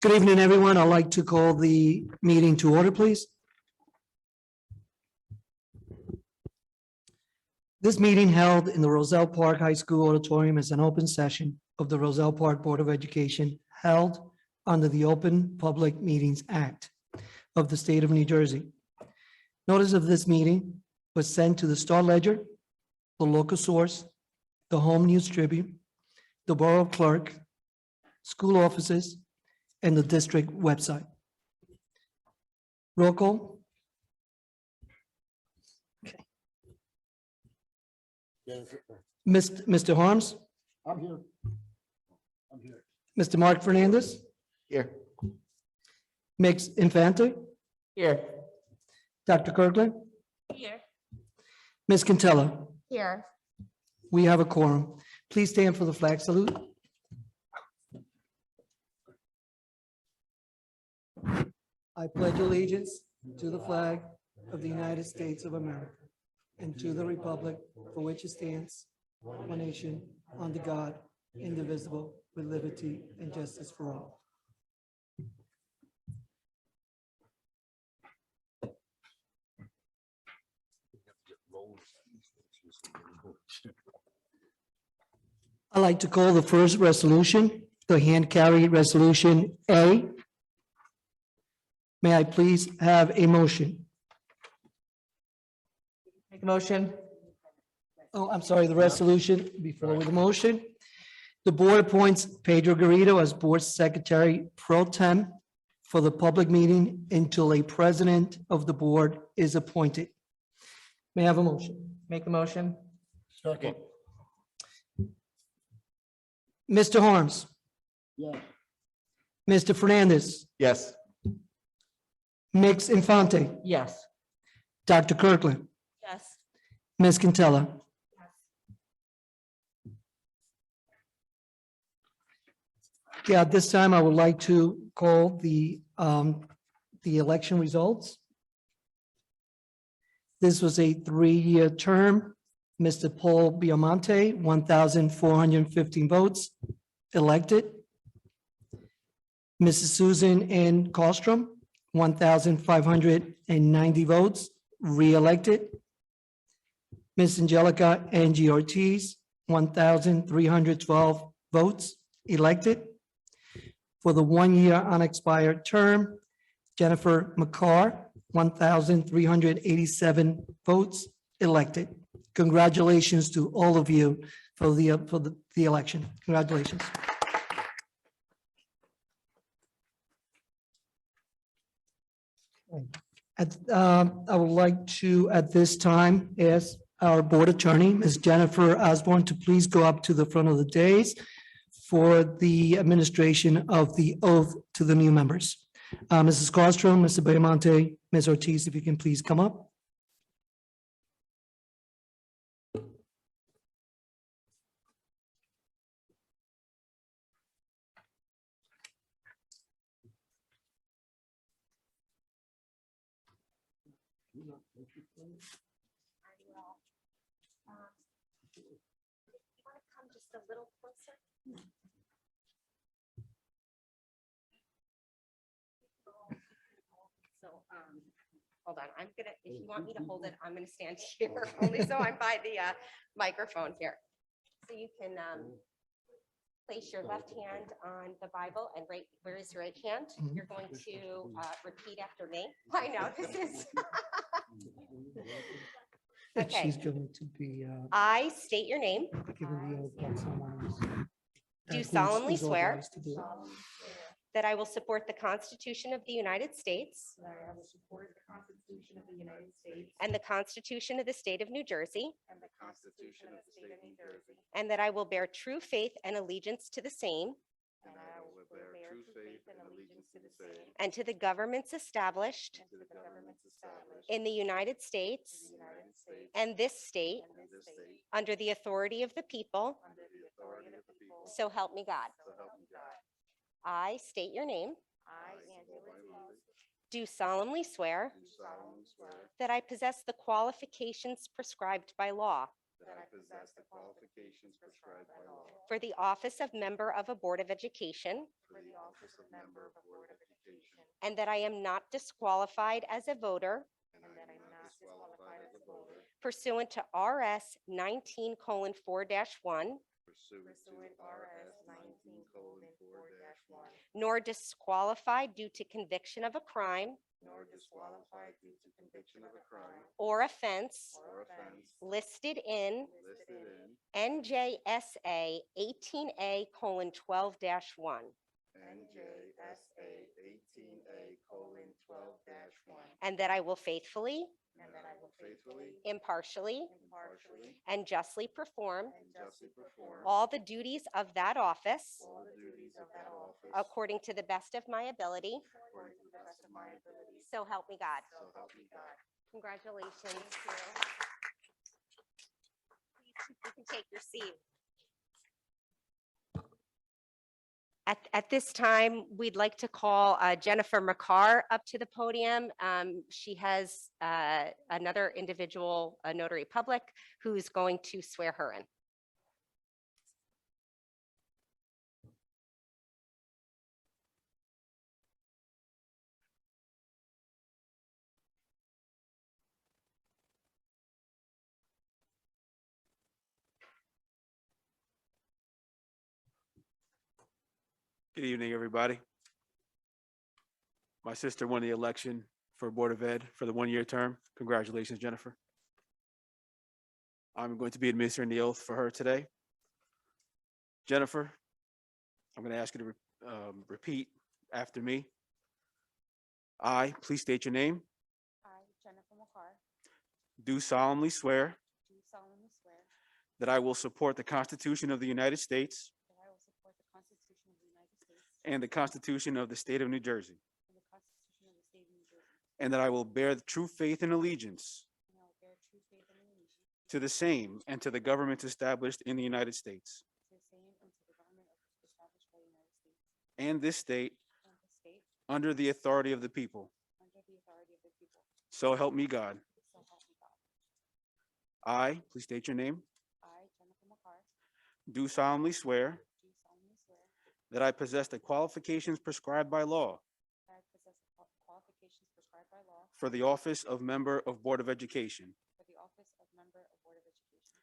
Good evening, everyone. I'd like to call the meeting to order, please. This meeting held in the Roselle Park High School Auditorium is an open session of the Roselle Park Board of Education held under the Open Public Meetings Act of the state of New Jersey. Notice of this meeting was sent to the Star Ledger, the Local Source, the Home News Tribune, the Borough Clerk, school offices, and the district website. Roll call. Mr. Harms? I'm here. I'm here. Mr. Mark Fernandez? Here. Mix Infante? Here. Dr. Kirkland? Here. Ms. Quintella? Here. We have a quorum. Please stand for the flag salute. I pledge allegiance to the flag of the United States of America and to the republic for which it stands, one nation, under God, indivisible, with liberty and justice for all. I'd like to call the first resolution, the hand-carried resolution A. May I please have a motion? Make a motion. Oh, I'm sorry, the resolution before with the motion. The board appoints Pedro Garrido as board secretary pro tem for the public meeting until a president of the board is appointed. May I have a motion? Make a motion. Second. Mr. Harms, Yeah. Mr. Fernandez, Yes. Mix Infante, Yes. Dr. Kirkland, Yes. Ms. Quintella. Yeah, at this time, I would like to call the election results. This was a 3-year term. Mr. Paul Biamonte, 1,415 votes, elected. Mrs. Susan N. Colstrom, 1,590 votes, re-elected. Ms. Angelica Angie Ortiz, 1,312 votes, elected. For the 1-year unexpired term, Jennifer McCarr, 1,387 votes, elected. Congratulations to all of you for the election. Congratulations. I would like to, at this time, ask our board attorney, Ms. Jennifer Osborne, to please go up to the front of the dais for the administration of the oath to the new members. Mrs. Carstrom, Mr. Bayamonte, Ms. Ortiz, if you can please come up. You want to come just a little closer? So, hold on, I'm gonna, if you want me to hold it, I'm gonna stand here, only so I'm by the microphone here. So you can place your left hand on the Bible and raise your right hand. You're going to repeat after me. I know, this is. Okay. She's going to be I state your name. given the oath by someone else. Do Who's solemnly swear authorized to do it. that I will support the Constitution of the United States That I will support the Constitution of the United States and the Constitution of the State of New Jersey, and the Constitution of the State of New Jersey, and that I will bear true faith and allegiance to the same and that I will bear true faith and allegiance to the same and to the governments established and to the governments established in the United in States the United States and this state and this state under the authority of the people, under the authority of the people. so help me God. So help me God. I state your name, I, Angela Ortiz, do solemnly swear do solemnly swear that I possess the qualifications prescribed by law that I possess the qualifications prescribed by law for the office of member of a Board of Education, for the office of member of Board of Education, and that I am not disqualified as a voter and that I am not disqualified as a voter pursuant to RS 19:4-1, pursuant to RS 19:4-1, nor disqualified due to conviction of a crime nor disqualified due to conviction of a crime or offense or offense listed in listed in NJSA 18A:12-1, NJSA 18A:12-1, and that I will faithfully, and that I will faithfully, impartially, impartially, and justly perform and justly perform all the duties of that office all the duties of that office according to the best of my ability. according to the best of my ability. So help me God. So help me God. Congratulations. Please, you can take your seat. At this time, we'd like to call Jennifer McCarr up to the podium. She has another individual, a notary public, who's going to swear her in. Good evening, everybody. My sister won the election for Board of Ed for the one-year term. Congratulations, Jennifer. I'm going to be administering the oath for her today. Jennifer, I'm going to ask you to repeat after me. I, please state your name, I, Jennifer McCarr, do solemnly swear do solemnly swear that I will support the Constitution of the United States that I will support the Constitution of the United States and the Constitution of the State of New Jersey, and the Constitution of the State of New Jersey, and that I will bear the true faith and allegiance and I will bear true faith and allegiance to the same and to the governments established in the United States to the same and to the government established by the United States and this state and the state under the authority of the people. under the authority of the people. So help me God. So help me God. I, please state your name, I, Jennifer McCarr, do solemnly swear do solemnly swear that I possess the qualifications prescribed by law that I possess the qualifications prescribed by law for the office of member of Board of Education, for the office of member of Board of Education,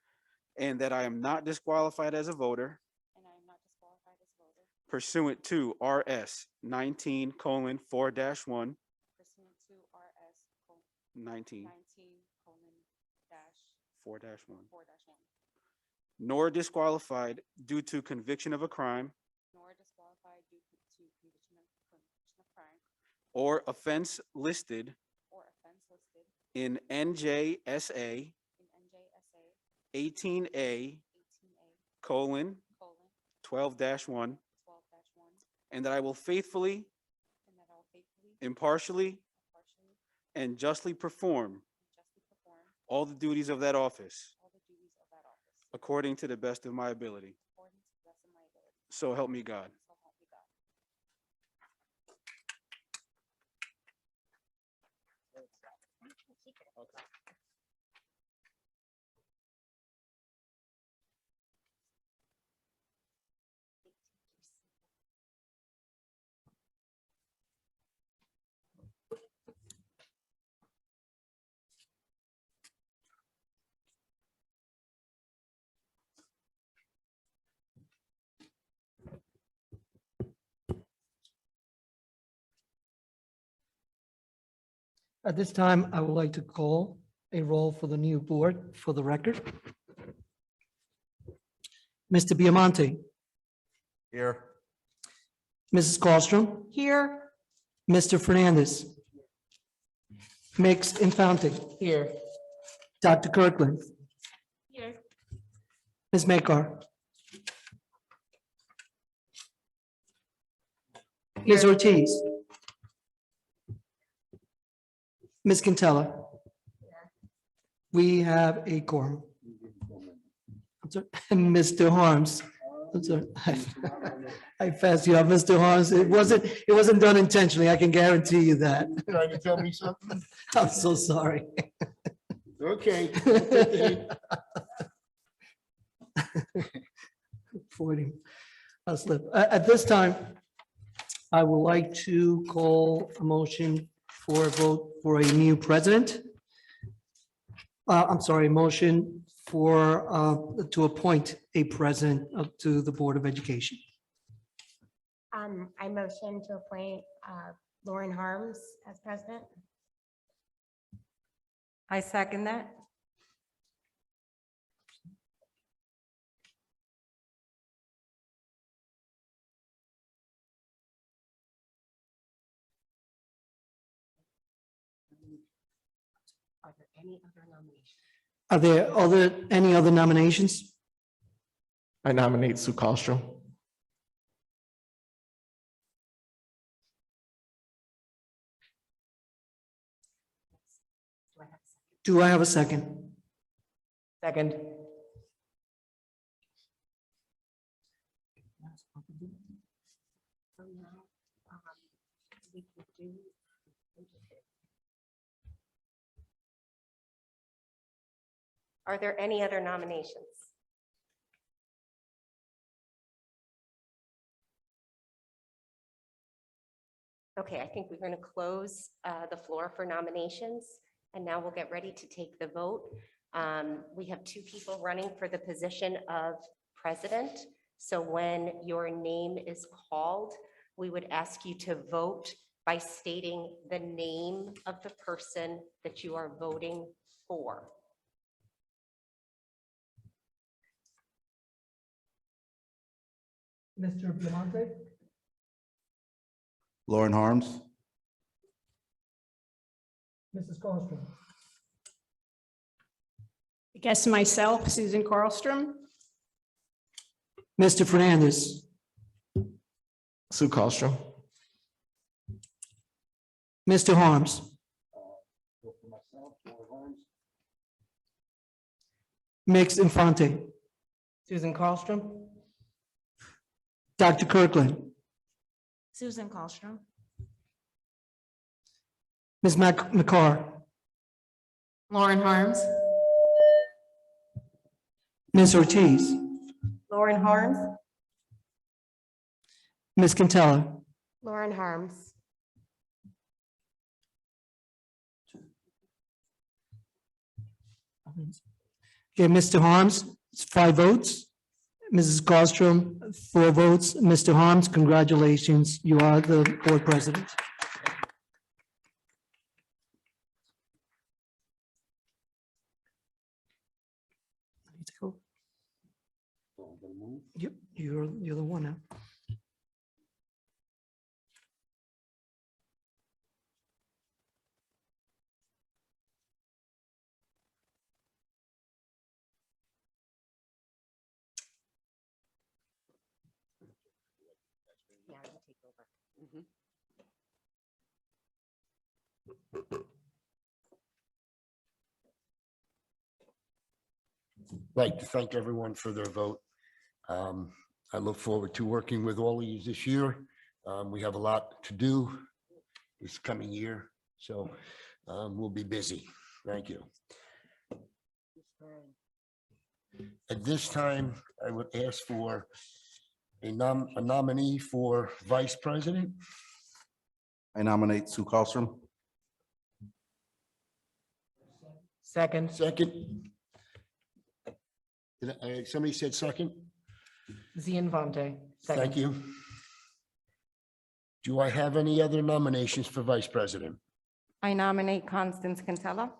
and that I am not disqualified as a voter and I am not disqualified as a voter pursuant to RS 19:4-1, pursuant to RS 19:4-1, 19:4-1, nor disqualified due to conviction of a crime nor disqualified due to conviction of crime or offense listed or offense listed in NJSA in NJSA 18A:12-1, 18A:12-1, and that I will faithfully, and that I will faithfully, impartially, impartially, and justly perform and justly perform all the duties of that office all the duties of that office according to the best of my ability. according to the best of my ability. So help me God. So help me God. At this time, I would like to call a roll for the new board for the record. Mr. Biamonte, Here. Mrs. Carlstrom, Here. Mr. Fernandez, Mix Infante. Here. Dr. Kirkland. Here. Ms. Makar. Ms. Ortiz. Ms. Quintella. We have a quorum. I'm sorry, Mr. Harms. I'm sorry. I passed you up, Mr. Harms. It wasn't done intentionally. I can guarantee you that. Trying to tell me something? I'm so sorry. Okay. avoiding a slip. At this time, I would like to call a motion for a vote for a new president. I'm sorry, motion for, to appoint a president to the Board of Education. I motion to appoint Lauren Harms as president. I second that. Are there any other nominations? Are there any other nominations? I nominate Sue Colstrom. Do I have a second? Do I have a second? Second. So now, we can do. Are there any other nominations? Okay, I think we're going to close the floor for nominations, and now we'll get ready to take the vote. We have two people running for the position of president. So when your name is called, we would ask you to vote by stating the name of the person that you are voting for. Mr. Belamonte? Lauren Harms. Mrs. Colstrom? I guess myself, Susan Carlstrom. Mr. Fernandez? Sue Colstrom. Mr. Harms? Mix Infante? Susan Carlstrom. Dr. Kirkland? Susan Colstrom. Ms. McCarr? Lauren Harms. Ms. Ortiz? Lauren Harms? Ms. Quintella? Lauren Harms. Okay, Mr. Harms, it's 5 votes. Mrs. Colstrom, 4 votes. Mr. Harms, congratulations. You are the board president. Yep, you're the one now. Yeah, I'll take over. Like to thank everyone for their vote. I look forward to working with all of you this year. We have a lot to do this coming year, so we'll be busy. Thank you. At this time, I would ask for a nominee for vice president. I nominate Sue Colstrom. Second. Second. Somebody said second? Zianvante. Thank you. Do I have any other nominations for vice president? I nominate Constance Quintella.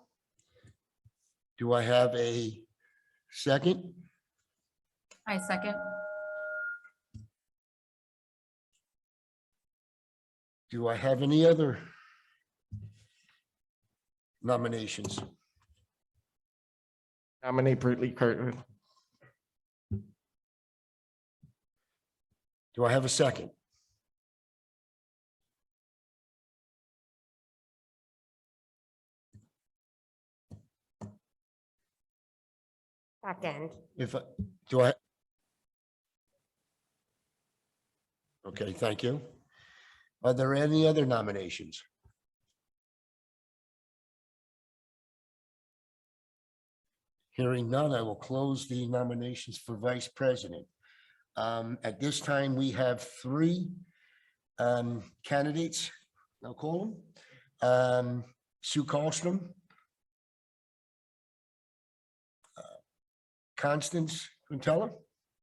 Do I have a second? I second. Do I have any other nominations? Nominate Brittany Kirkland. Do I have a second? Second. Do I? Okay, thank you. Are there any other nominations? Hearing none, I will close the nominations for vice president. At this time, we have three candidates, I'll call them. Sue Carlstrom, Constance Quintella,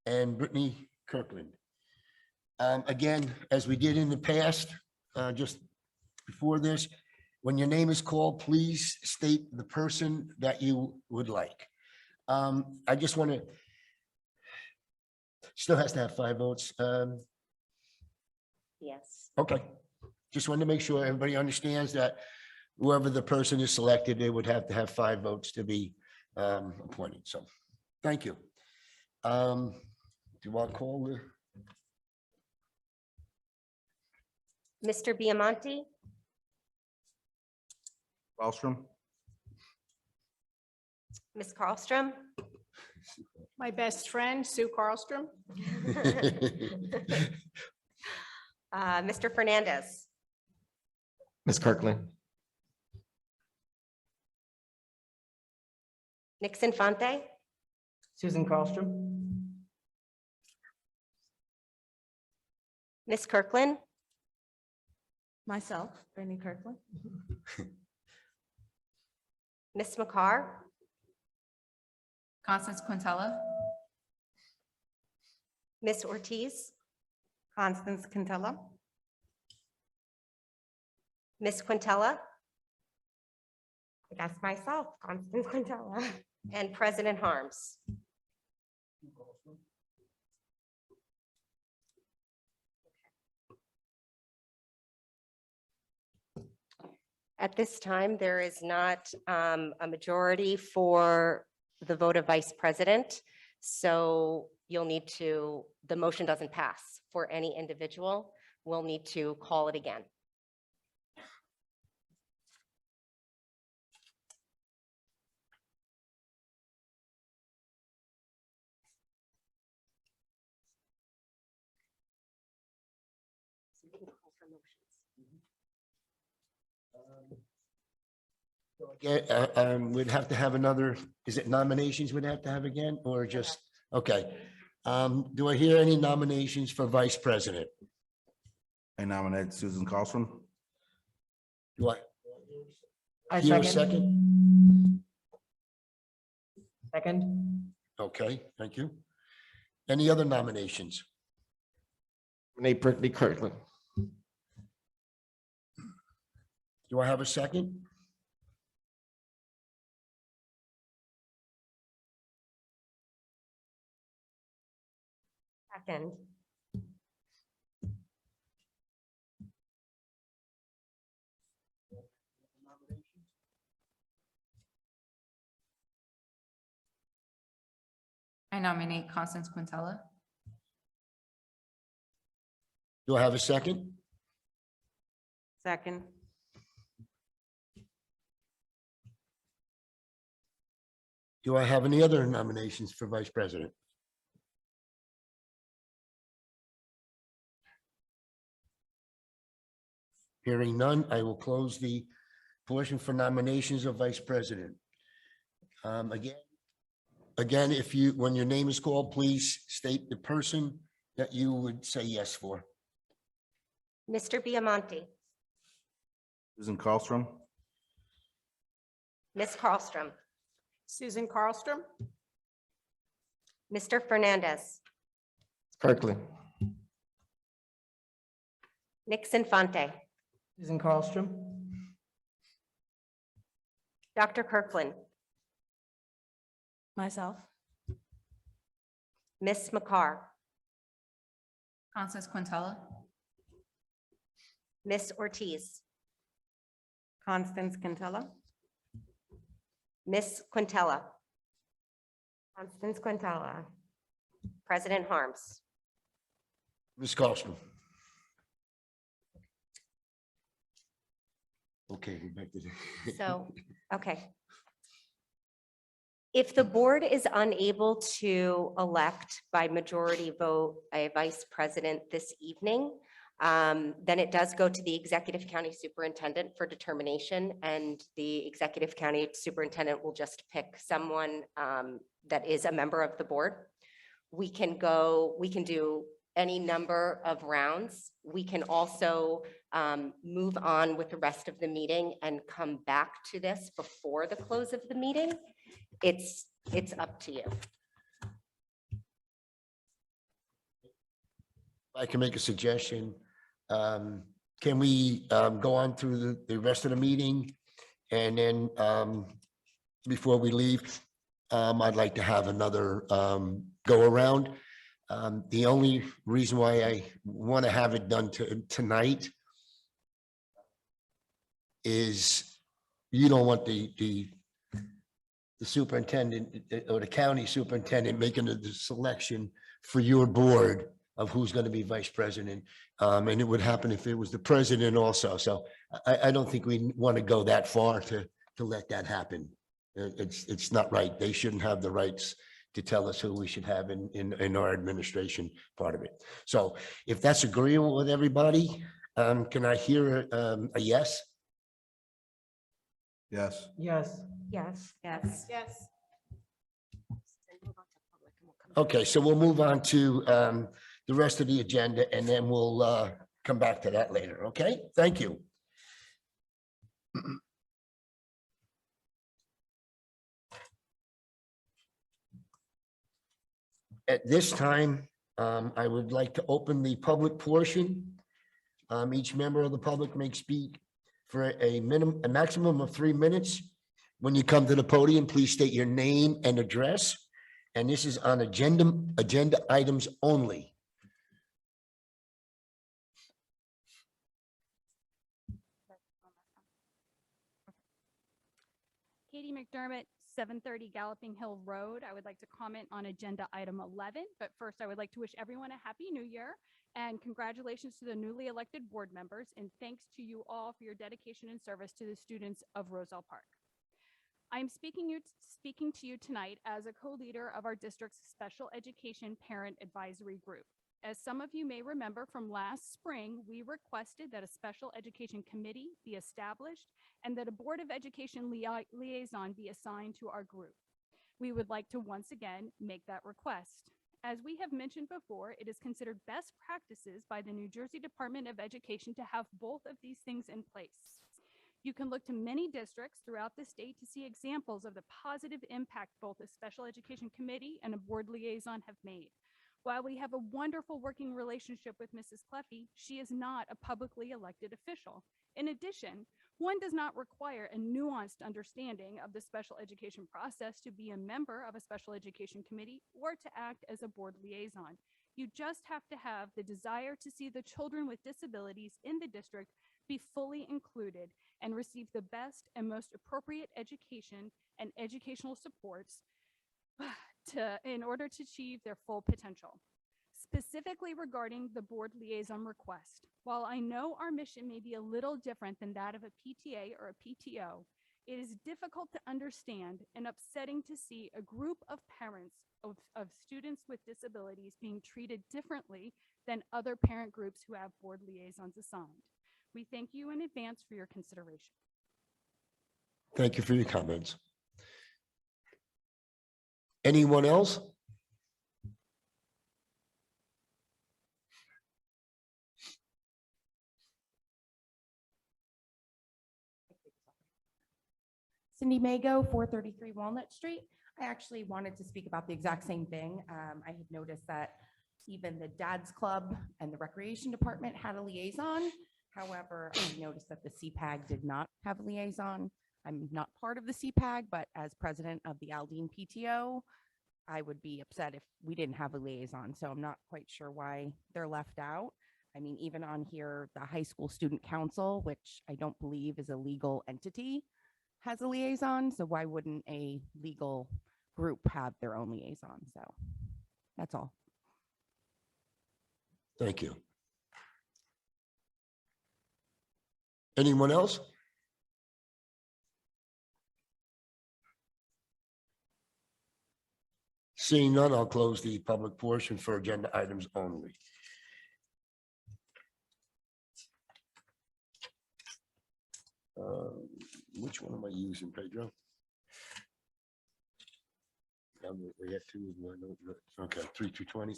and Brittany Kirkland. Again, as we did in the past, just before this, when your name is called, please state the person that you would like. I just want to, still has to have 5 votes. Yes. Okay, just wanted to make sure everybody understands that whoever the person is selected, they would have to have 5 votes to be appointed. So, thank you. Do you want to call the? Mr. Biamonte, Carlstrom, Ms. Carlstrom, My best friend, Sue Carlstrom. Mr. Fernandez, Ms. Kirkland, Nix Infante, Susan Carlstrom. Ms. Kirkland, Myself, Brittany Kirkland. Ms. McCarr, Constance Quintella. Ms. Ortiz, Constance Quintella. Ms. Quintella. I guess myself, Constance Quintella, and President Harms. At this time, there is not a majority for the vote of vice president. So you'll need to, the motion doesn't pass for any individual. We'll need to call it again. So we can call for motions. We'd have to have another, is it nominations we'd have to have again, or just, okay. Do I hear any nominations for vice president? I nominate Susan Carlstrom. Do I hear a second? Second. Okay, thank you. Any other nominations? Nominate Brittany Kirkland. Do I have a second? Second. I nominate Constance Quintella. Do I have a second? Second. Do I have any other nominations for vice president? Hearing none, I will close the portion for nominations of vice president. Again, if you, when your name is called, please state the person that you would say yes for. Mr. Biamonte, Susan Carlstrom, Ms. Carlstrom, Susan Carlstrom. Mr. Fernandez, Kirkland, Nix Infante, Susan Carlstrom. Dr. Kirkland, Myself. Ms. McCarr, Constance Quintella. Ms. Ortiz, Constance Quintella. Ms. Quintella. Constance Quintella. President Harms. Ms. Carlstrom. Okay, we're back to the. So, okay. If the board is unable to elect by majority vote a vice president this evening, then it does go to the executive county superintendent for determination, and the executive county superintendent will just pick someone that is a member of the board. we can do any number of rounds. We can also move on with the rest of the meeting and come back to this before the close of the meeting. It's up to you. I can make a suggestion. Can we go on through the rest of the meeting? And then before we leave, I'd like to have another go around. The only reason why I want to have it done tonight is you don't want the superintendent or the county superintendent making the selection for your board of who's going to be vice president. And it would happen if it was the president also. So I don't think we want to go that far to let that happen. It's not right. They shouldn't have the rights to tell us who we should have in our administration part of it. So if that's agreeable with everybody, can I hear a yes? Yes. Yes. Yes. Yes. Yes. Okay, so we'll move on to the rest of the agenda and then we'll come back to that later. Okay, thank you. At this time, I would like to open the public portion. Each member of the public may speak for a maximum of 3 minutes. When you come to the podium, please state your name and address. And this is on agenda items only. Katie McDermott, 730 Galloping Hill Road. I would like to comment on agenda item 11, but first I would like to wish everyone a happy new year and congratulations to the newly elected board members and thanks to you all for your dedication and service to the students of Roselle Park. I'm speaking to you tonight as a co-leader of our district's special education parent advisory group. As some of you may remember from last spring, we requested that a special education committee be established and that a Board of Education liaison be assigned to our group. We would like to once again make that request. As we have mentioned before, it is considered best practices by the New Jersey Department of Education to have both of these things in place. You can look to many districts throughout the state to see examples of the positive impact both a special education committee and a board liaison have made. While we have a wonderful working relationship with Mrs. Cleffy, she is not a publicly elected official. In addition, one does not require a nuanced understanding of the special education process to be a member of a special education committee or to act as a board liaison. You just have to have the desire to see the children with disabilities in the district be fully included and receive the best and most appropriate education and educational supports in order to achieve their full potential. Specifically regarding the board liaison request, while I know our mission may be a little different than that of a PTA or a PTO, it is difficult to understand and upsetting to see a group of parents of students with disabilities being treated differently than other parent groups who have board liaisons assigned. We thank you in advance for your consideration. Thank you for your comments. Anyone else? Cindy Mago, 433 Walnut Street. I actually wanted to speak about the exact same thing. I had noticed that even the Dad's Club and the Recreation Department had a liaison. However, I noticed that the CPAG did not have a liaison. I'm not part of the CPAG, but as president of the Aldine PTO, I would be upset if we didn't have a liaison. So I'm not quite sure why they're left out. I mean, even on here, the High School Student Council, which I don't believe is a legal entity, has a liaison. So why wouldn't a legal group have their own liaison? So that's all. Thank you. Anyone else? Seeing none, I'll close the public portion for agenda items only. Which one am I using, Pedro? We have two, okay, 3-2-20.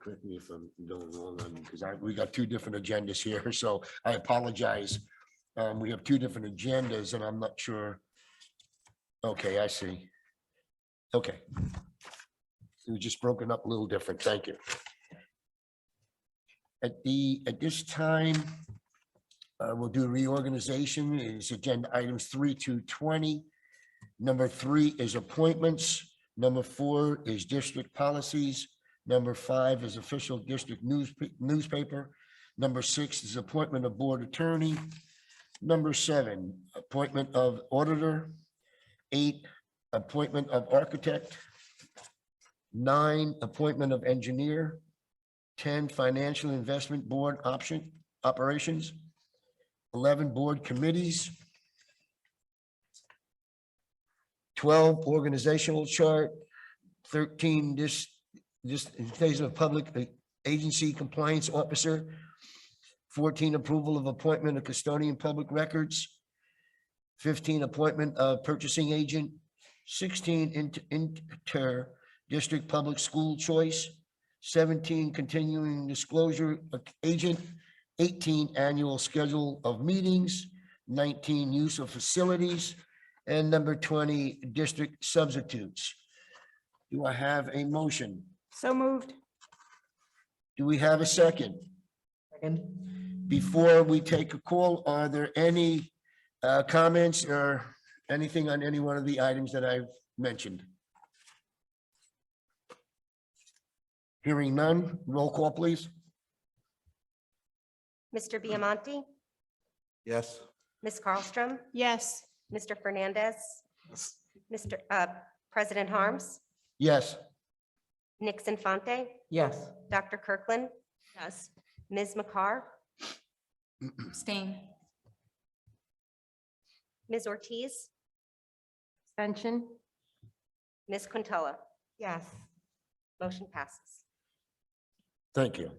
Correct me if I'm going wrong on, because we got two different agendas here, so I apologize. We have two different agendas and I'm not sure. Okay, I see. Okay. It was just broken up a little different. Thank you. At this time, we'll do reorganization. Is agenda items 3-20. Number 3 is appointments. Number 4 is district policies. Number 5 is official district newspaper. Number 6 is appointment of board attorney. Number 7, appointment of auditor. 8, appointment of architect. 9, appointment of engineer. 10, financial investment board operations. 11, board committees. 12, organizational chart. 13, this phase of public agency compliance officer. 14, approval of appointment of custodian public records. 15, appointment of purchasing agent. 16, inter district public school choice. 17, continuing disclosure agent. 18, annual schedule of meetings. 19, use of facilities. And number 20, district substitutes. Do I have a motion? So moved. Do we have a second? Second. Before we take a call, are there any comments or anything on any one of the items that I've mentioned? Hearing none, roll call, please. Mr. Biamonte, Yes. Ms. Carlstrom, Yes. Mr. Fernandez, Mr. President Harms, Yes. Nix Infante, Yes. Dr. Kirkland, Yes. Ms. McCarr, Abstain. Ms. Ortiz, Abstention. Ms. Quintella. Yes. Motion passes. Thank you.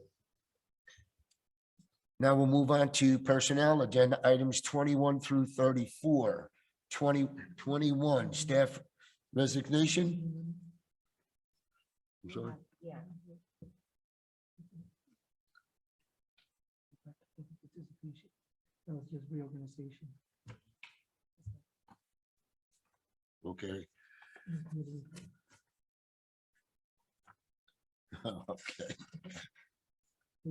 Now we'll move on to personnel, agenda items 21 through 34. 21, staff resignation. I'm sorry. Yeah. That was just reorganization. Okay. Okay. A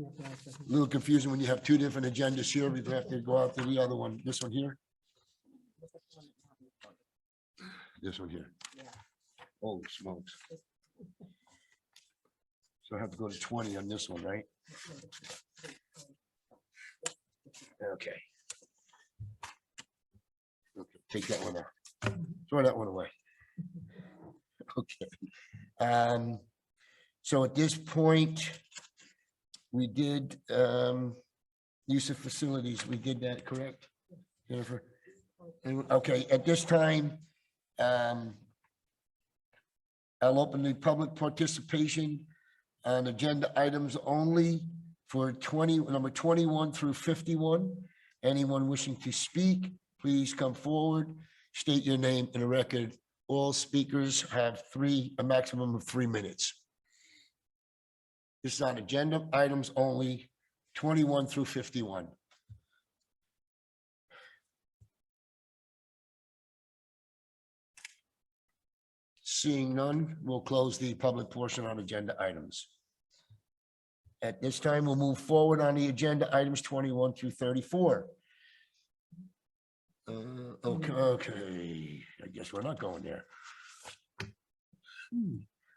little confusing when you have two different agendas here. We have to go out to the other one. This one here. This one here. Oh, smokes. So I have to go to 20 on this one, right? Okay. Okay, take that one out. Throw that one away. Okay. So at this point, we did use of facilities. We did that, correct, Jennifer? Okay, at this time, I'll open the public participation on agenda items only for number 21 through 51. Anyone wishing to speak, please come forward, state your name and a record. All speakers have a maximum of 3 minutes. This is on agenda items only, 21 through 51. Seeing none, we'll close the public portion on agenda items. At this time, we'll move forward on the agenda items 21 through 34. Okay, I guess we're not going there.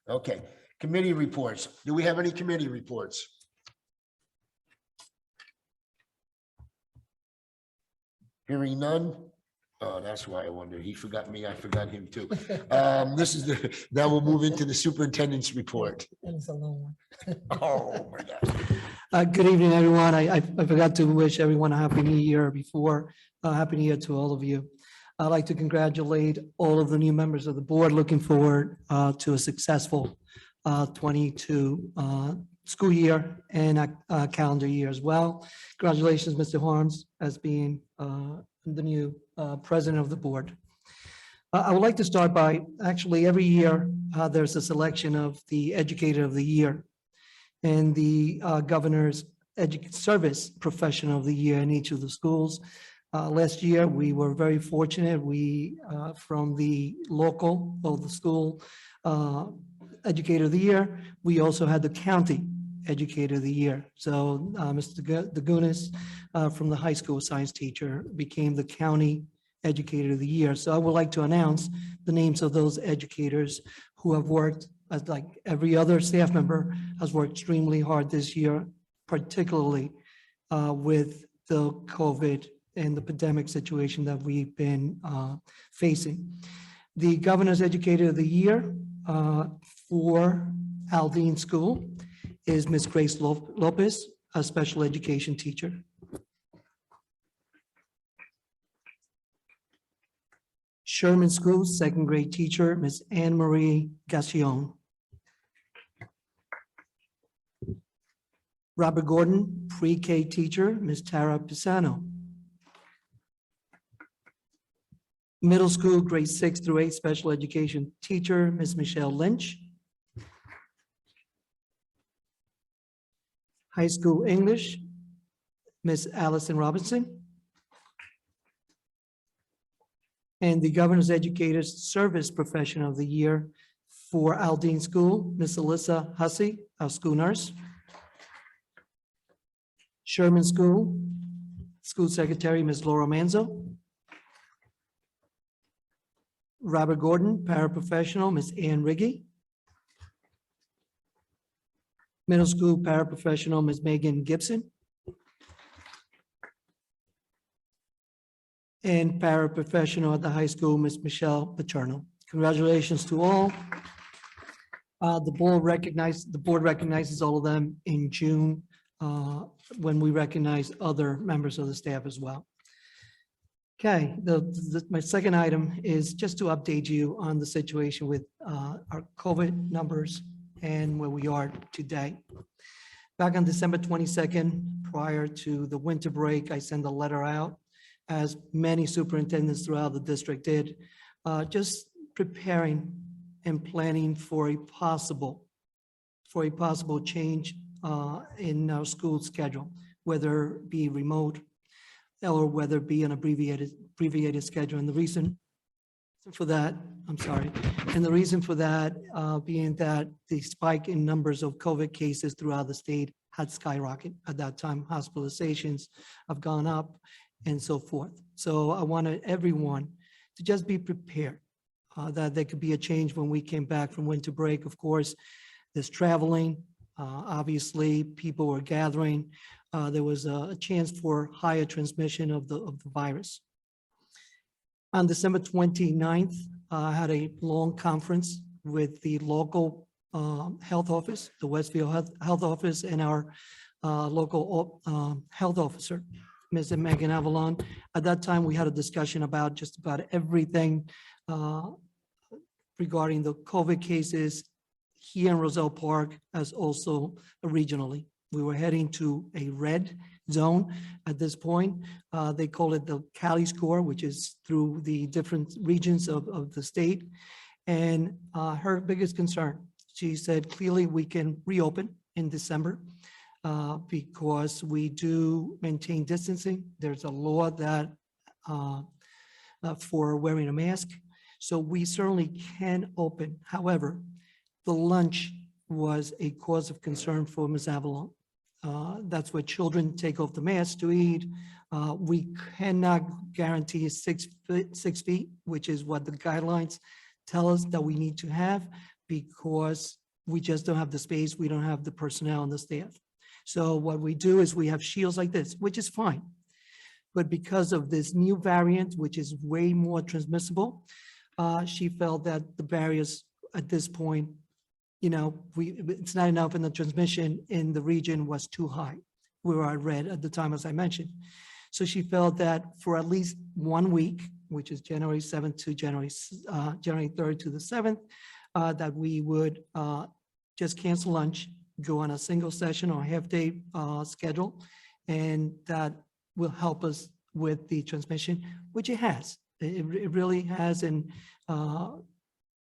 Okay, committee reports. Do we have any committee reports? Hearing none. Oh, that's why I wonder. He forgot me. I forgot him too. Now we'll move into the superintendent's report. Oh, my God. Good evening, everyone. I forgot to wish everyone a happy new year before. Happy new year to all of you. I'd like to congratulate all of the new members of the board. Looking forward to a successful 22 school year and calendar year as well. Congratulations, Mr. Harms, as being the new president of the board. I would like to start by, actually, every year, there's a selection of the Educator of the Year and the Governor's Service Professional of the Year in each of the schools. Last year, we were very fortunate. We, from the local, of the school Educator of the Year, we also had the County Educator of the Year. So Mr. Dagunas from the high school science teacher became the County Educator of the Year. So I would like to announce the names of those educators who have worked, as like every other staff member, has worked extremely hard this year, particularly with the COVID and the pandemic situation that we've been facing. The Governor's Educator of the Year for Aldine School is Ms. Grace Lopez, a special education teacher. Sherman School, second grade teacher, Ms. Anne Marie Gassion. Robert Gordon, pre-K teacher, Ms. Tara Pisano. Middle school, grade 6 through 8, special education teacher, Ms. Michelle Lynch. High school English, Ms. Allison Robinson. And the Governor's Educator's Service Professional of the Year for Aldine School, Ms. Alyssa Hussey, our school nurse. Sherman School, School Secretary, Ms. Laura Manzo. Robert Gordon, paraprofessional, Ms. Ann Riggy. Middle school paraprofessional, Ms. Megan Gibson. And paraprofessional at the high school, Ms. Michelle Paterno. Congratulations to all. The board recognizes all of them in June when we recognize other members of the staff as well. Okay, my second item is just to update you on the situation with our COVID numbers and where we are today. Back on December 22nd, prior to the winter break, I sent a letter out, as many superintendents throughout the district did, just preparing and planning for a possible change in our school schedule, whether it be remote or whether it be an abbreviated schedule. And the reason for that, being that the spike in numbers of COVID cases throughout the state had skyrocketed at that time. Hospitalizations have gone up and so forth. So I wanted everyone to just be prepared that there could be a change when we came back from winter break. Of course, there's traveling. Obviously, people were gathering. There was a chance for higher transmission of the virus. On December 29th, I had a long conference with the local health office, the Westfield Health Office, and our local health officer, Ms. Megan Avalon. At that time, we had a discussion about just about everything regarding the COVID cases here in Roselle Park, as also regionally. We were heading to a red zone at this point. They call it the Cali score, which is through the different regions of the state. And her biggest concern, she said, clearly we can reopen in December because we do maintain distancing. There's a law that for wearing a mask. So we certainly can open. However, the lunch was a cause of concern for Ms. Avalon. That's where children take off the mask to eat. We cannot guarantee 6 feet, which is what the guidelines tell us that we need to have, because we just don't have the space. We don't have the personnel and the staff. So what we do is we have shields like this, which is fine. But because of this new variant, which is way more transmissible, she felt that the barriers at this point, it's not enough, and the transmission in the region was too high. We were at red at the time, as I mentioned. So she felt that for at least 1 week, which is January 7th to January 3rd to the 7th, that we would just cancel lunch, go on a single session or half-day schedule, and that will help us with the transmission, which it has. It really has. And,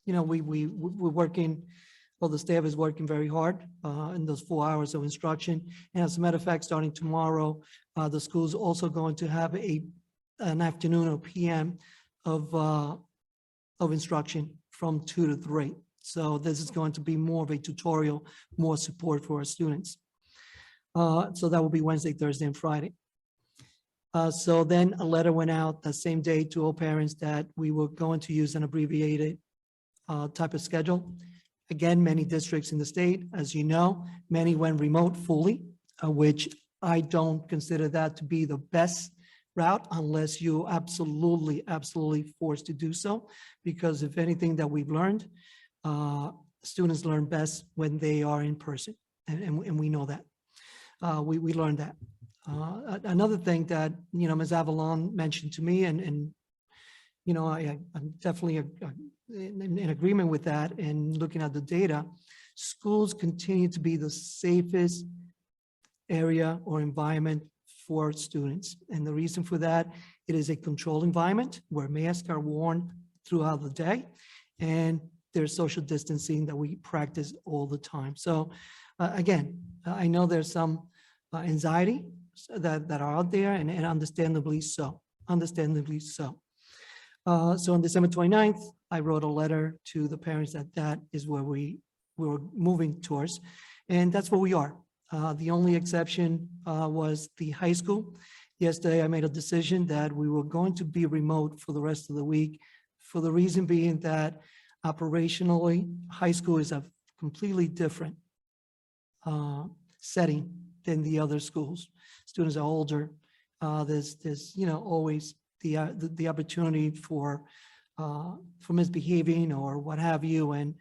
we're working, well, the staff is working very hard in those 4 hours of instruction. And as a matter of fact, starting tomorrow, the school's also going to have an afternoon or PM of instruction from 2 to 3. So this is going to be more of a tutorial, more support for our students. So that will be Wednesday, Thursday, and Friday. So then a letter went out that same day to all parents that we were going to use an abbreviated type of schedule. Again, many districts in the state, as you know, many went remote fully, which I don't consider that to be the best route unless you absolutely forced to do so. Because if anything that we've learned, students learn best when they are in person, and we know that. We learned that. Another thing that, Ms. Avalon mentioned to me, and I'm definitely in agreement with that, and looking at the data, schools continue to be the safest area or environment for students. And the reason for that, it is a controlled environment where masks are worn throughout the day, and there's social distancing that we practice all the time. So again, I know there's some anxiety that are out there, and understandably so, So on December 29th, I wrote a letter to the parents that is where we were moving towards, and that's where we are. The only exception was the high school. Yesterday, I made a decision that we were going to be remote for the rest of the week, for the reason being that operationally, high school is a completely different setting than the other schools. Students are older. There's always the opportunity for misbehaving or what have you, and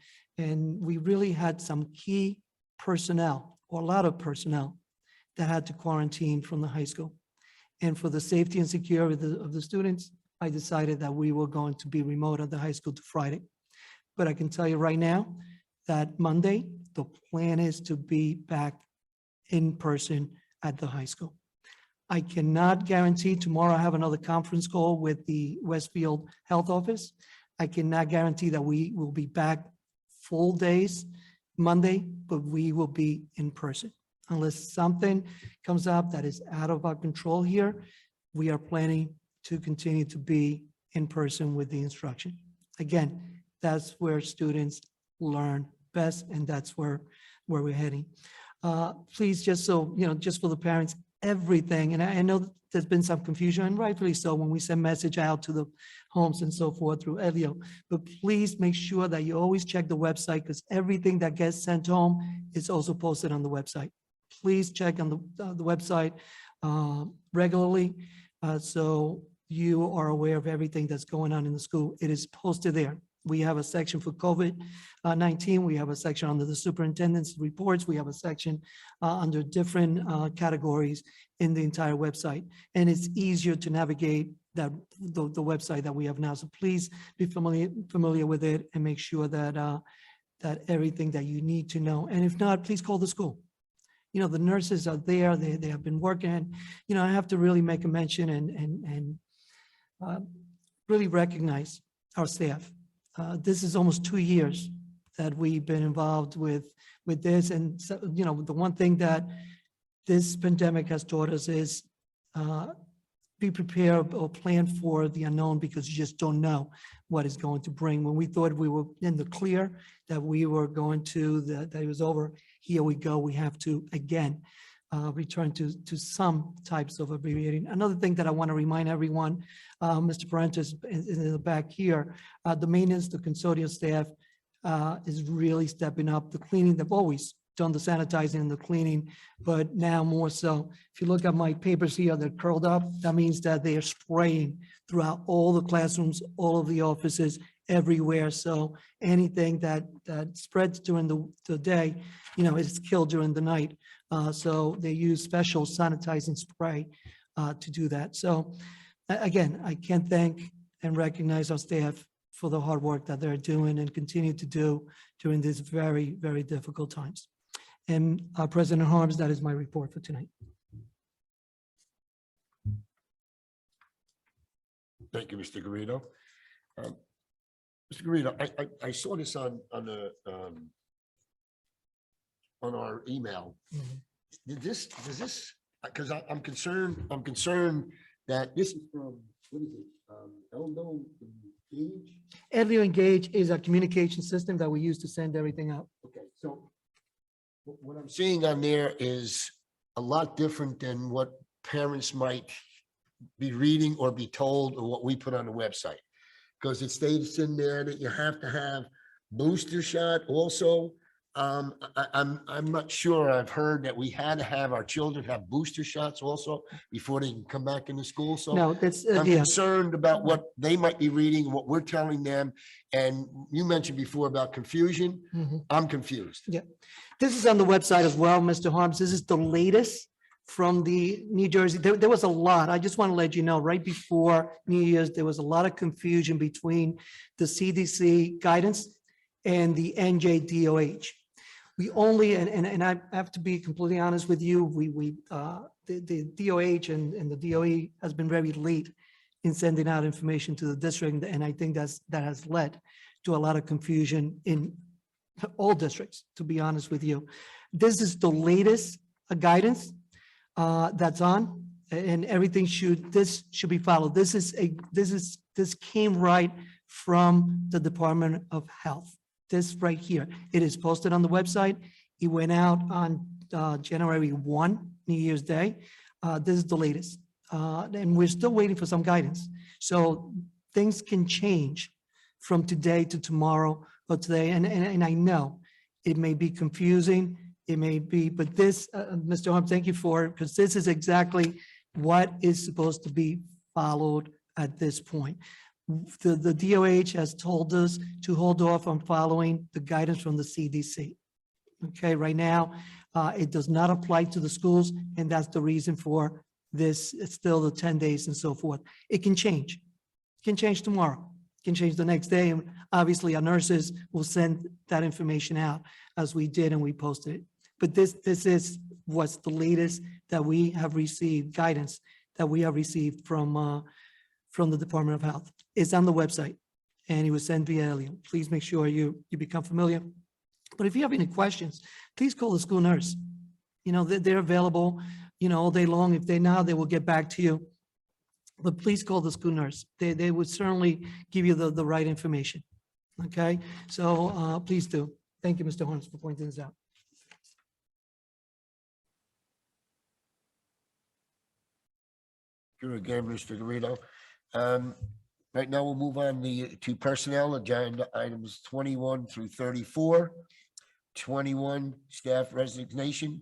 we really had some key personnel, or a lot of personnel, that had to quarantine from the high school. And for the safety and security of the students, I decided that we were going to be remote at the high school to Friday. But I can tell you right now that Monday, the plan is to be back in person at the high school. I cannot guarantee tomorrow I have another conference call with the Westfield Health Office. I cannot guarantee that we will be back full days Monday, but we will be in person. Unless something comes up that is out of our control here, we are planning to continue to be in person with the instruction. Again, that's where students learn best, and that's where we're heading. Please, just so, just for the parents, everything, and I know there's been some confusion, and rightfully so, when we send message out to the homes and so forth through Elio, but please make sure that you always check the website, because everything that gets sent home is also posted on the website. Please check on the website regularly, so you are aware of everything that's going on in the school. It is posted there. We have a section for COVID-19. We have a section under the superintendent's reports. We have a section under different categories in the entire website. And it's easier to navigate the website that we have now. So please be familiar with it and make sure that that everything that you need to know. And if not, please call the school. The nurses are there. They have been working. I have to really make a mention and really recognize our staff. This is almost 2 years that we've been involved with this. And so, the one thing that this pandemic has taught us is be prepared or plan for the unknown, because you just don't know what it's going to bring. When we thought we were in the clear, that we were going to, that it was over, here we go. We have to, again, return to some types of abbreviating. Another thing that I want to remind everyone, Mr. Parentis is in the back here, the maintenance, the custodial staff is really stepping up. The cleaning, they've always done the sanitizing and the cleaning, but now more so. If you look at my papers here, they're curled up. That means that they are spraying throughout all the classrooms, all of the offices, everywhere. So anything that spreads during the day, it's killed during the night. So they use special sanitizing spray to do that. So again, I can't thank and recognize our staff for the hard work that they're doing and continue to do during these very, very difficult times. And President Harms, that is my report for tonight. Thank you, Mr. Garrido. Mr. Garrido, I saw this on our email. Does this, because I'm concerned that this is from, what is it? Elmo Engage? Edley Engage is a communication system that we use to send everything out. Okay, so what I'm seeing on there is a lot different than what parents might be reading or be told or what we put on the website. Because it states in there that you have to have booster shot also. I'm not sure. I've heard that we had to have our children have booster shots also before they can come back into school. So No, that's, I'm yeah, concerned about what they might be reading, what we're telling them. And you mentioned before about confusion. mhm. I'm confused. This is on the website as well, Mr. Harms. This is the latest from the New Jersey. There was a lot. I just want to let you know, right before New Year's, there was a lot of confusion between the CDC guidance and the NJDOH. We only, and I have to be completely honest with you, the DOH and the DOE has been very late in sending out information to the district, and I think that has led to a lot of confusion in all districts, to be honest with you. This is the latest guidance that's on, and everything this should be followed. This came right from the Department of Health. This right here, it is posted on the website. It went out on January 1, New Year's Day. This is the latest, and we're still waiting for some guidance. So things can change from today to tomorrow or today, and I know it may be confusing. It may be, but this, Mr. Holmes, thank you for it, because this is exactly what is supposed to be followed at this point. The DOH has told us to hold off on following the guidance from the CDC. Okay, right now, it does not apply to the schools, and that's the reason for this. It's still the 10 days and so forth. It can change. It can change tomorrow. It can change the next day, and obviously our nurses will send that information out as we did, and we posted it. But this is what's the latest that we have received, guidance that we have received from the Department of Health. It's on the website, and it was sent via Elliot. Please make sure you become familiar. But if you have any questions, please call the school nurse. You know, they're available, you know, all day long. If they're not, they will get back to you. But please call the school nurse. They would certainly give you the right information. Okay, so please do. Thank you, Mr. Holmes, for pointing this out. Here again, Mr. Garrido. Right now, we'll move on to personnel agenda items 21 through 34. 21, staff resignation.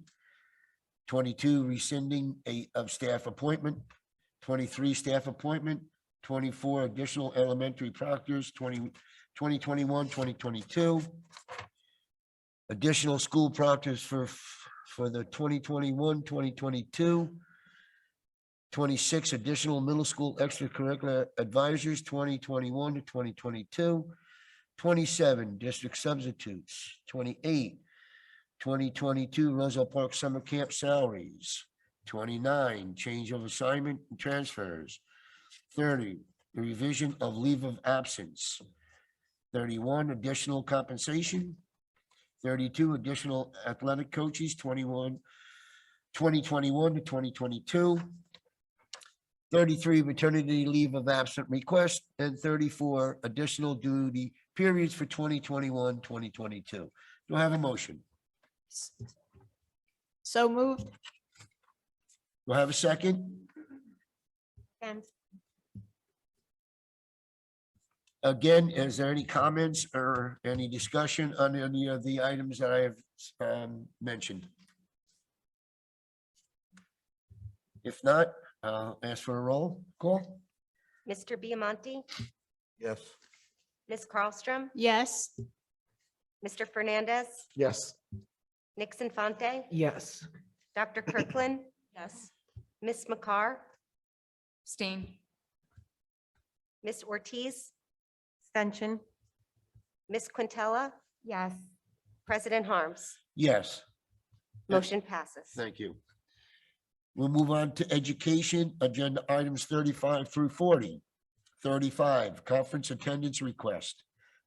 22, rescinding of staff appointment. 23, staff appointment. 24, additional elementary proctors, 2021, 2022. Additional school proctors for the 2021, 2022. 26 additional middle school extracurricular advisors, 2021 to 2022. 27 district substitutes. 28 2022 Roselle Park Summer Camp salaries. 29 change of assignment and transfers. 30 revision of leave of absence. 31 additional compensation. 32 additional athletic coaches, 2021 to 2022. 33 maternity leave of absent request, and 34 additional duty periods for 2021, 2022. Do I have a motion? So moved. Do I have a second? And Again, is there any comments or any discussion on any of the items that I have mentioned? If not, ask for a roll call. Mr. Biamonte, Yes. Ms. Carlstrom, Yes. Mr. Fernandez, Yes. Nix Infante, Yes. Dr. Kirkland, Yes. Ms. McCarr, Abstain. Ms. Ortiz. Extension. Ms. Quintella, Yes. President Harms. Yes. Motion passes. Thank you. We'll move on to education, agenda items 35 through 40. 35, conference attendance request.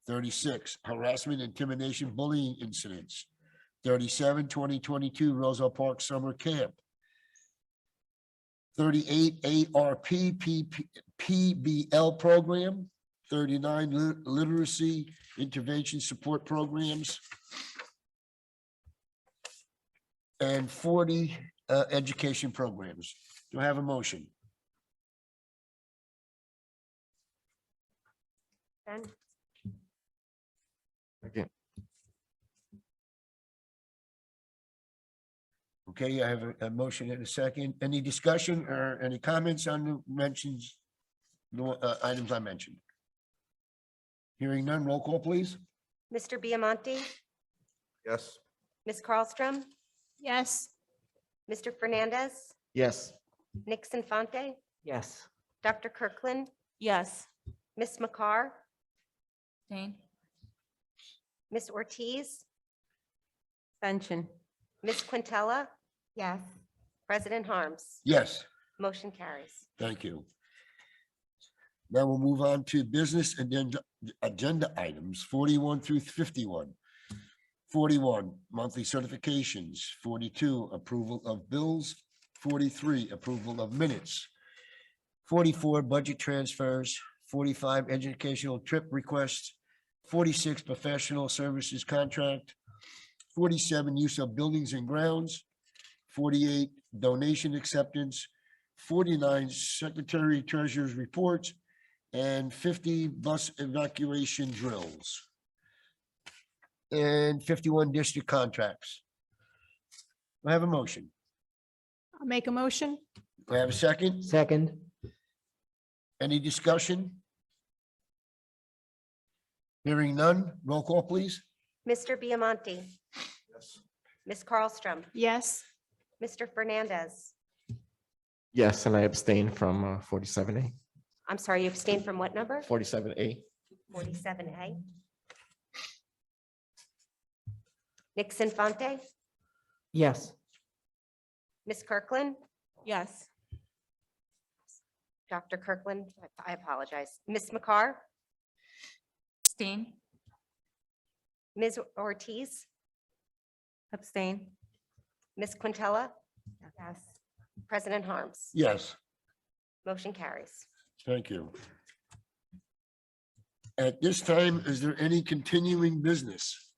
36, harassment, intimidation, bullying incidents. 37, 2022 Roselle Park Summer Camp. 38, ARP PBL program. 39, literacy intervention support programs. And 40, education programs. Do I have a motion? Ben? Second. Okay, I have a motion and a second. Any discussion or any comments on the mentions, the items I mentioned? Hearing none, roll call, please. Mr. Biamonte, Yes. Ms. Carlstrom, Yes. Mr. Fernandez, Yes. Nix Infante, Yes. Dr. Kirkland, Yes. Ms. McCarr, Abstain. Ms. Ortiz, Abstention. Ms. Quintella, Yes. President Harms. Yes, Motion carries. thank you. Now we'll move on to business and then agenda items 41 through 51. 41, monthly certifications. 42, approval of bills. 43, approval of minutes. 44, budget transfers. 45, educational trip requests. 46, professional services contract. 47, use of buildings and grounds. 48, donation acceptance. 49, secretary treasurer's reports. And 50, bus evacuation drills. And 51, district contracts. I have a motion. I'll make a motion. Do I have a second? Second. Any discussion? Hearing none, roll call, please. Mr. Biamonte, Yes. Ms. Carlstrom, Yes. Mr. Fernandez. Yes, and I abstain from 47A. I'm sorry, you abstained from what number? 47A. 47A. Nix Infante, Yes. Ms. Kirkland, Yes. Dr. Kirkland, I apologize. Ms. McCarr, Abstain. Ms. Ortiz, Abstain. Ms. Quintella, Yes. President Harms. Yes, Motion carries. thank you. At this time, is there any continuing business?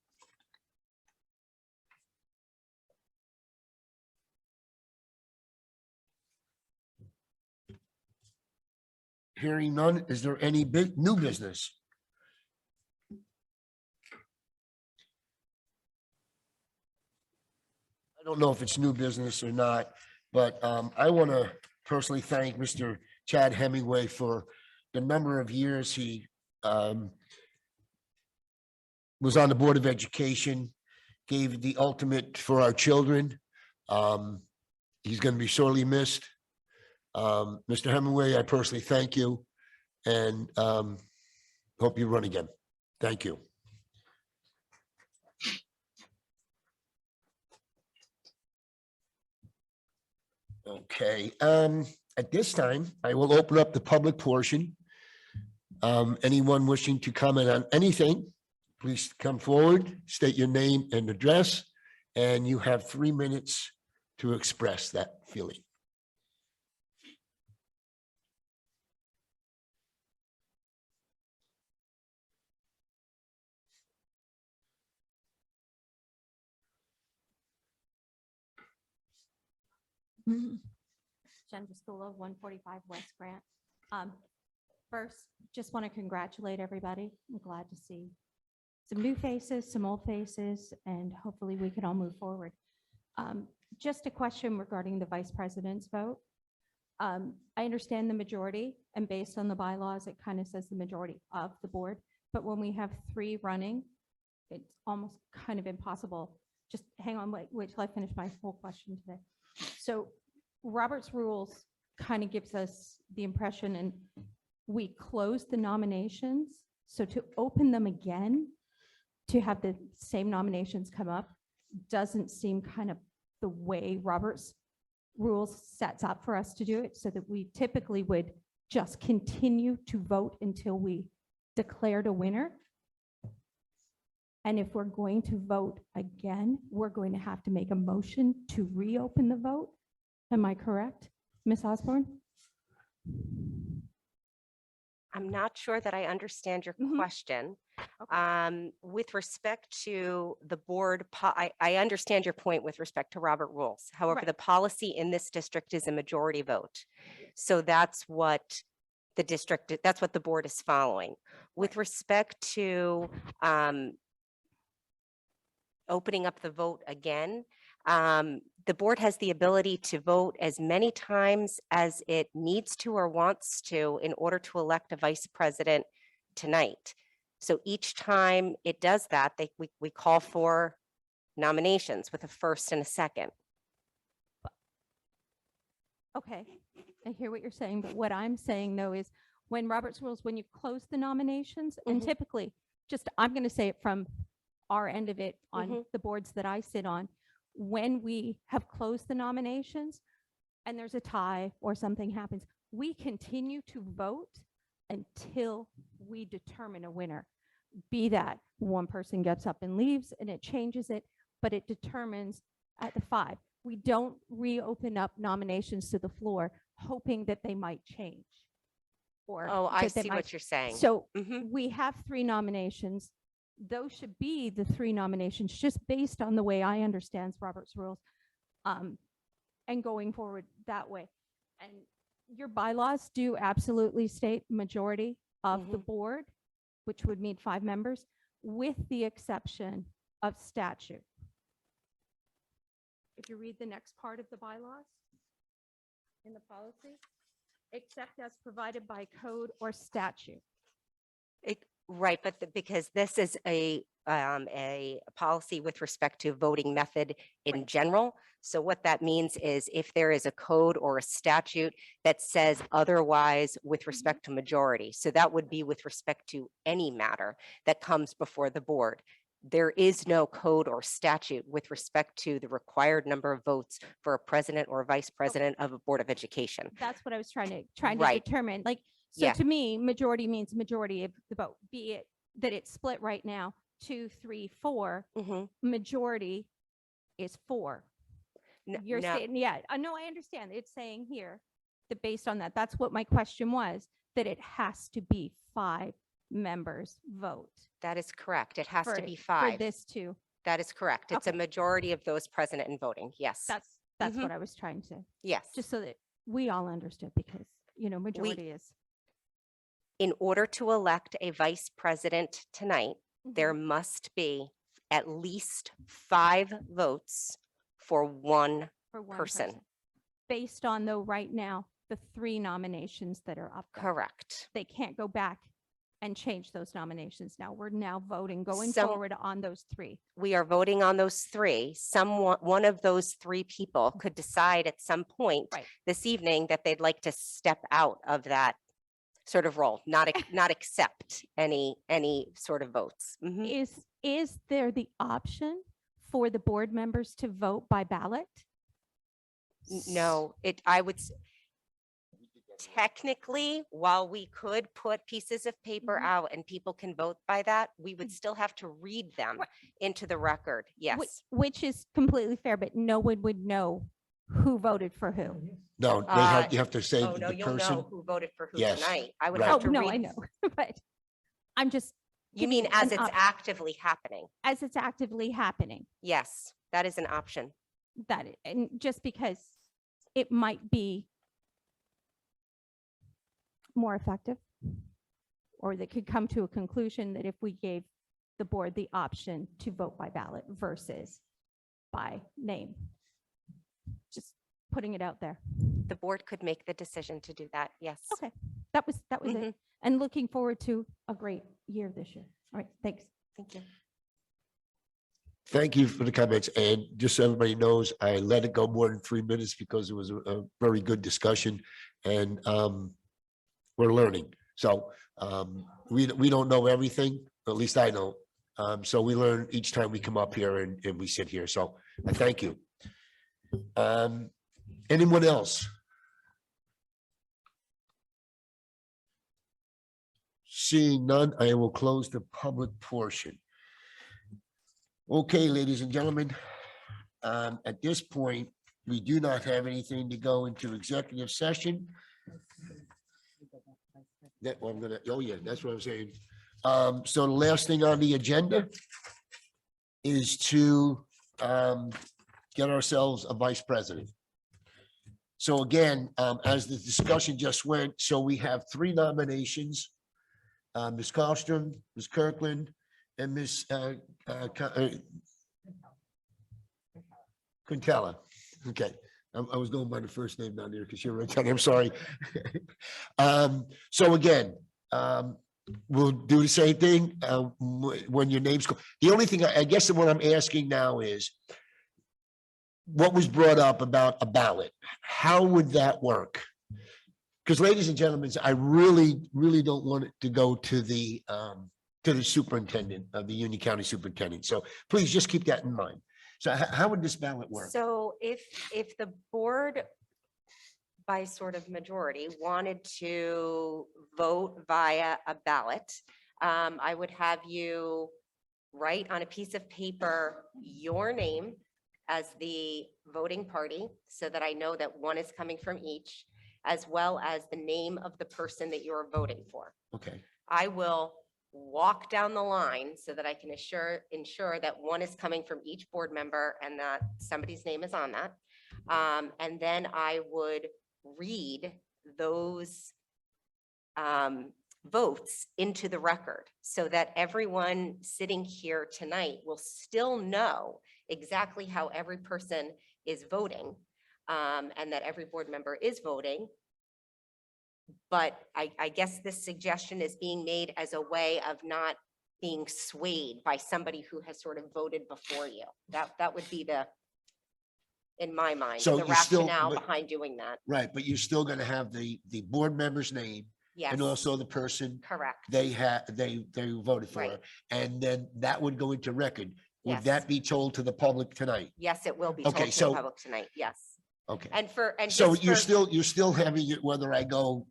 Hearing none, is there any new business? I don't know if it's new business or not, but I want to personally thank Mr. Chad Hemingway for the number of years he was on the Board of Education, gave the ultimate for our children. He's going to be sorely missed. Mr. Hemingway, I personally thank you and hope you run again. Thank you. Okay, at this time, I will open up the public portion. Anyone wishing to comment on anything, please come forward, state your name and address, and you have 3 minutes to express that feeling. Jen Piscola, 145 West Grant. First, just want to congratulate everybody. I'm glad to see some new faces, some old faces, and hopefully we can all move forward. Just a question regarding the vice president's vote. I understand the majority, and based on the bylaws, it kind of says the majority of the board. But when we have 3 running, it's almost kind of impossible. Just hang on, wait till I finish my whole question today. So Robert's rules kind of gives us the impression, and we close the nominations. So to open them again, to have the same nominations come up, doesn't seem kind of the way Robert's rules sets up for us to do it, so that we typically would just continue to vote until we declared a winner. And if we're going to vote again, we're going to have to make a motion to reopen the vote. Am I correct, Ms. Osborne? I'm not sure that I understand your Mhm. question. Okay. With respect to the board, I understand your point with respect to Robert rules. However, Right. the policy in this district is a majority vote. So that's what the district, that's what the board is following. With respect to opening up the vote again, the board has the ability to vote as many times as it needs to or wants to in order to elect a vice president tonight. So each time it does that, we call for nominations with a first and a second. Okay, I hear what you're saying, but what I'm saying though is when Robert's rules, when you close the nominations, and Mhm. typically, just, I'm going to say it from our end of it on Mhm. the boards that I sit on, when we have closed the nominations and there's a tie or something happens, we continue to vote until we determine a winner. Be that one person gets up and leaves and it changes it, but it determines at the 5. We don't reopen up nominations to the floor hoping that they might change. Or Oh, I that they see might- what you're saying. So Mhm. we have 3 nominations. Those should be the 3 nominations, just based on the way I understand Robert's rules, and going forward that way. And your bylaws do absolutely state majority of the board, which would mean 5 members, with the exception of statute. If you read the next part of the bylaws in the policy, except as provided by code or statute. Right, but because this is a policy with respect to voting method in general. So what that means is if there is a code or a statute that says otherwise with respect to majority, so that would be with respect to any matter that comes before the board. There is no code or statute with respect to the required number of votes for a president or vice president of a board of education. That's what I was trying to Right. determine. Like, so Yeah. to me, majority means majority of the vote, be it that it's split right now, 2, 3, 4, Mhm. majority is 4. You're No. saying, yeah, I know, I understand. It's saying here that based on that, that's what my question was, that it has to be 5 members vote. That is correct. It has to for- be For 5. this too. That is correct. It's a Okay. majority of those present and voting. Yes. That's Mhm. what I was trying to, Yes. just so that we all understood, because, majority is. In order to elect a vice president tonight, there Mhm. must be at least 5 votes for one For one person. Based on, though, right now, the 3 nominations that are up there. Correct. They can't go back and change those nominations now. We're now voting going Some- forward on those 3. We are voting on those 3. One of those 3 people could decide at some point Right. this evening that they'd like to step out of that sort of role, not accept any sort of votes. Mhm. Is there the option for the board members to vote by ballot? No, I would technically, while we could put pieces of paper Mhm. out and people can vote by that, we would still have to read them Right. into the record. Yes. Which is completely fair, but no one would know who voted for who. No, you have to say Oh, no, the you'll know person. who voted for who Yes, tonight. I would right. have Oh, to no, read. I know, but I'm just, You mean giving as an it's option. actively happening? as it's actively happening, Yes, that is an option. and just because it might be more effective, or that could come to a conclusion that if we gave the board the option to vote by ballot versus by name. Just putting it out there. The board could make the decision to do that. Yes. Okay, that was Mhm. it. And looking forward to a great year this year. All right, thanks. Thank you. Thank you for the comments. And just so everybody knows, I let it go more than 3 minutes because it was a very good discussion, and we're learning. So we don't know everything, at least I don't. So we learn each time we come up here and we sit here. So I thank you. Anyone else? Seeing none, I will close the public portion. Okay, ladies and gentlemen, at this point, we do not have anything to go into executive session. That I'm gonna, oh yeah, that's what I'm saying. So the last thing on the agenda is to get ourselves a vice president. So again, as the discussion just went, so we have 3 nominations. Ms. Carlstrom, Ms. Kirkland, and Ms. Quintella. Okay, I was going by the first name down there because you're right. I'm sorry. So again, we'll do the same thing when your name's called. The only thing I guess what I'm asking now is what was brought up about a ballot. How would that work? Because ladies and gentlemen, I really don't want it to go to the superintendent of the Union County Superintendent. So please just keep that in mind. So how would this ballot work? So if the board by sort of majority wanted to vote via a ballot, I would have you write on a piece of paper your name as the voting party so that I know that one is coming from each, as well as the name of the person that you're voting for. Okay, I will walk down the line so that I can ensure that one is coming from each board member and that somebody's name is on that. And then I would read those votes into the record so that everyone sitting here tonight will still know exactly how every person is voting, and that every board member is voting. But I guess this suggestion is being made as a way of not being swayed by somebody who has sort of voted before you. That would be in my mind, So the you still- rationale but- behind doing that. right, but you're still gonna have the board member's name Yes, and also the person correct. they voted for. Right. And then that would go into record. Would Yes. that be told to the public tonight? Yes, it will be told Okay, to so- the public tonight. Yes. Okay, And so just you're for- still having it whether I go,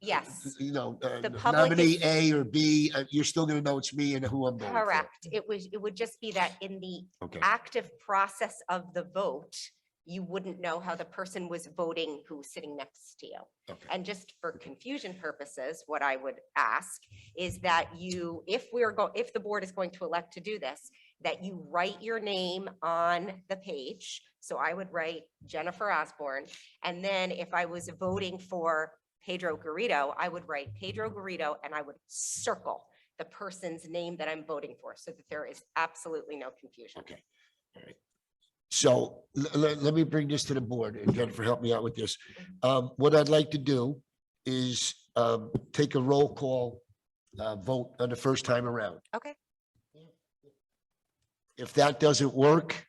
yes, you know, The public nominee is- A or B, you're still gonna know it's me and who I'm voting for. correct. It would just be that in the Okay, active process of the vote, you wouldn't know how the person was voting who was sitting next to you. okay, And just for confusion purposes, what I would ask is that if the board is going to elect to do this, that you write your name on the page. So I would write Jennifer Osborne. And then if I was voting for Pedro Garrido, I would write Pedro Garrido and I would circle the person's name that I'm voting for so that there is absolutely no confusion. okay. All right. So let me bring this to the board and Jennifer, help me out with this. What I'd like to do is take a roll call vote on the first time around. Okay, If that doesn't work,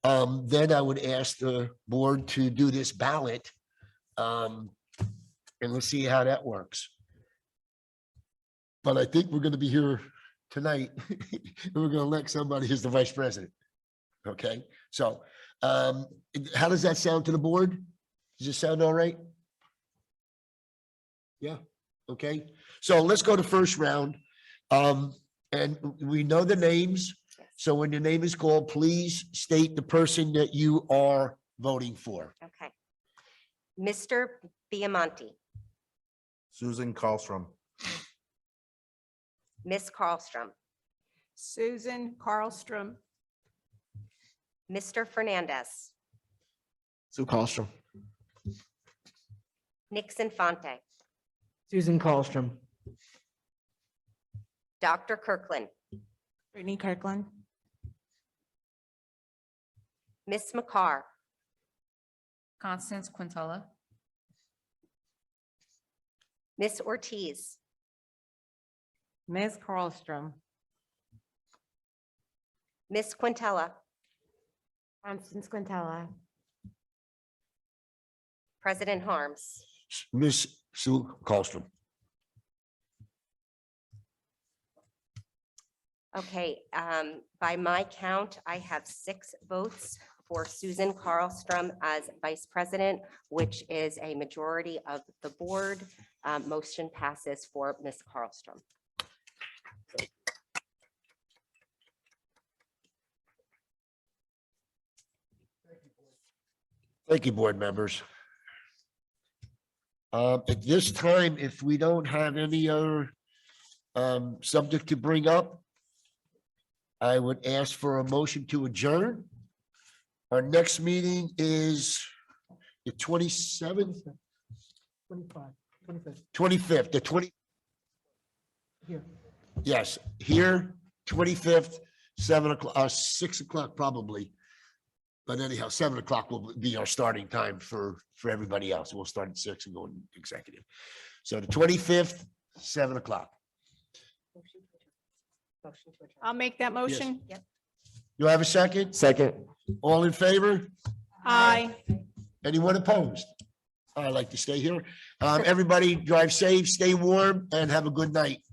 then I would ask the board to do this ballot. And let's see how that works. But I think we're gonna be here tonight. And we're gonna elect somebody as the vice president. Okay, so how does that sound to the board? Does it sound all right? Yeah, okay, so let's go to first round. And we know the names. So when your name is called, please state the person that you are voting for. okay. Mr. Biamonte, Susan Carlstrom. Miss Carlstrom, Susan Carlstrom, Mr. Fernandez, Sue Carlstrom. Nixon Fonte, Susan Carlstrom. Dr. Kirkland, Brittany Kirkland. Miss McCarr, Constance Quintella. Miss Ortiz, Ms. Carlstrom. Miss Quintella, Constance Quintella. President Harms. Miss Sue Carlstrom. Okay, by my count, I have 6 votes for Susan Carlstrom as vice president, which is a majority of the board. Motion passes for Ms. Carlstrom. Thank you, board members. At this time, if we don't have any other subject to bring up, I would ask for a motion to adjourn. Our next meeting is the 27th, 25th, the 20. Here. Yes, here, 25th, 7 o'clock, 6 o'clock probably. But anyhow, 7 o'clock will be our starting time for everybody else. We'll start at 6 and go in executive. So the 25th, 7 o'clock. I'll make that motion. You have a second? Second. All in favor? Aye. Anyone opposed? I like to stay here. Everybody drive safe, stay warm, and have a good night.